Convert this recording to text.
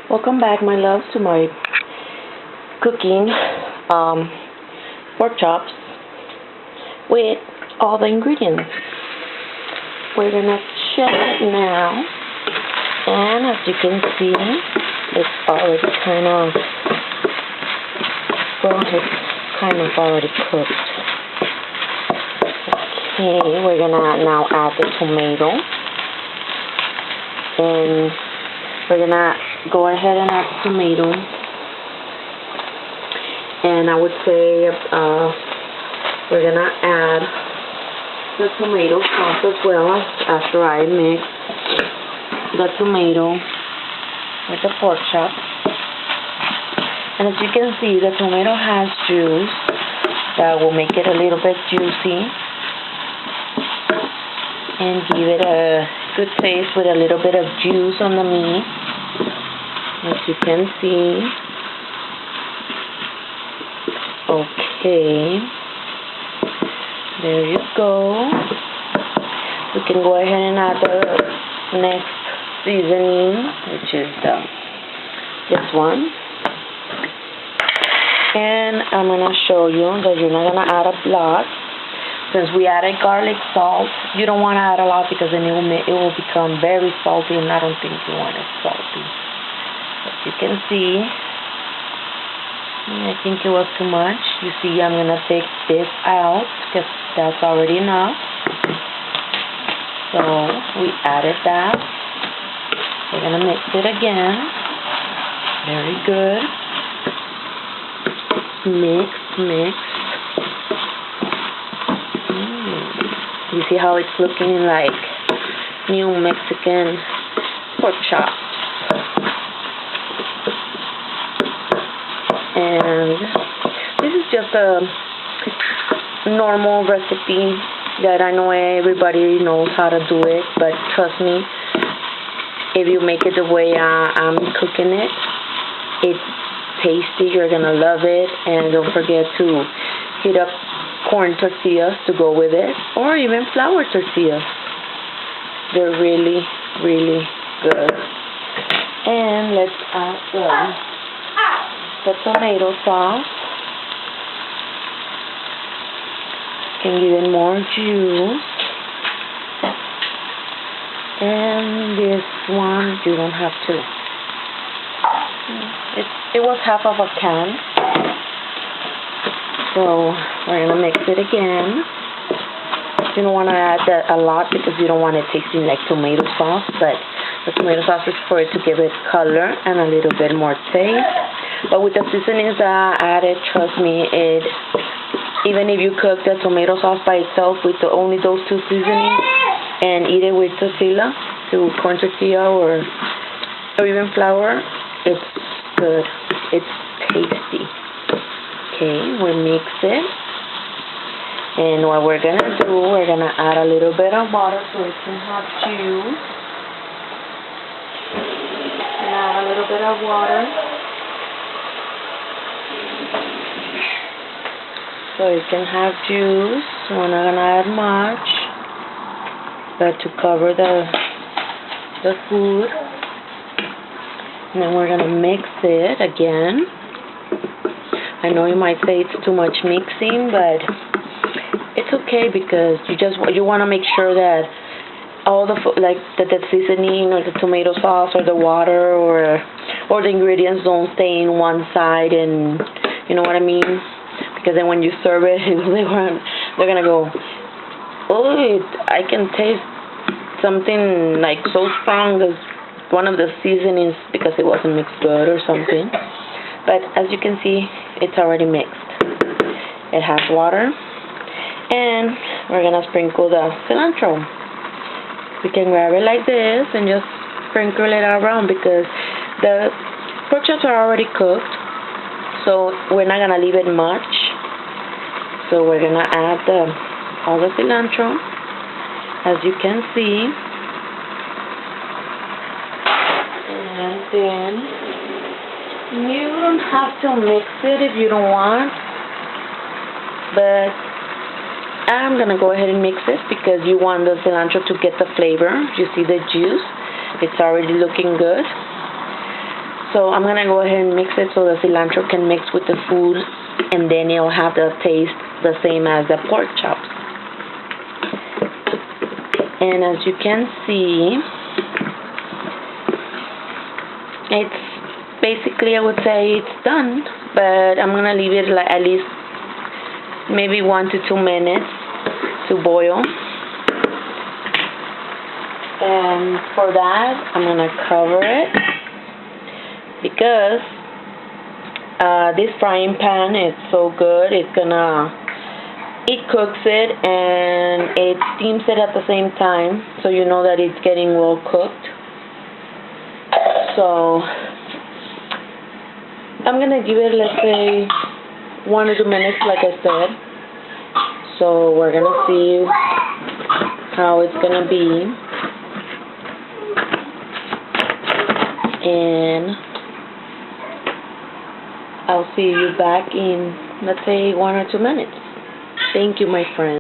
Welcome back, my loves, to my cooking pork chops with all the ingredients. We're gonna check it now, and as you can see, it's already kind of already cooked. Okay, we're gonna now add the tomato, and we're gonna go ahead and add the tomato, and I would say we're gonna add the tomato sauce as well after I mix the tomato with the pork chop. And as you can see, the tomato has juice that will make it a little bit juicy and give it a good taste with a little bit of juice on the meat. As you can see. Okay, there you go. We can go ahead and add the next seasoning, which is this one. And I'm gonna show you that you're not gonna add a lot. Since we added garlic salt, you don't want to add a lot because then it will become very salty, and I don't think you want it salty. As you can see, I think it was too much. You see, I'm gonna take this out because that's already enough. So we added that. We're gonna mix it again. Very good. Mix. You see how it's looking like new Mexican pork chops. And this is just a normal recipe that I know everybody knows how to do it, but trust me, if you make it the way I'm cooking it, it's tasty. You're gonna love it. And don't forget to heat up corn tortillas to go with it, or even flour tortillas. They're really, really good. And let's add the tomato sauce. Can give it more juice. And this one, you don't have to. It was half of a can. So we're gonna mix it again. You don't want to add that a lot because you don't want it tasting like tomato sauce, but the tomato sauce is for it to give it color and a little bit more taste. But with the seasonings that I added, trust me, even if you cook the tomato sauce by itself with only those two seasonings and eat it with tortilla, corn tortilla or even flour, it's good. It's tasty. Okay, we mix it. And what we're gonna do, we're gonna add a little bit of water so it can have juice. And add a little bit of water so it can have juice. We're not gonna add much, but to cover the food. And then we're gonna mix it again. I know you might say it's too much mixing, but it's okay because you want to make sure that all the the seasoning or the tomato sauce or the water or the ingredients don't stay in one side, and you know what I mean? Because then when you serve it, they're gonna go, oh, I can taste something like so strong as one of the seasonings because it wasn't mixed good or something. But as you can see, it's already mixed. It has water. And we're going to sprinkle the cilantro. We can grab it like this and just sprinkle it around because the pork chops are already cooked. So we're not going to leave it much. So we're going to add all the cilantro, as you can see. And then you don't have to mix it if you don't want, but I'm going to go ahead and mix it because you want the cilantro to get the flavor. You see the juice? It's already looking good. So I'm gonna go ahead and mix it so the cilantro can mix with the food, and then it'll have the taste the same as the pork chops. And as you can see, it's basically, I would say it's done, but I'm gonna leave it like at least maybe 1 to 2 minutes to boil. And for that, I'm gonna cover it, because this frying pan is so good. It cooks it and it steams it at the same time, so you know that it's getting well cooked. So I'm gonna give it, let's say, 1 or 2 minutes, like I said. So we're gonna see how it's gonna be. And I'll see you back in, let's say, 1 or 2 minutes. Thank you, my friend.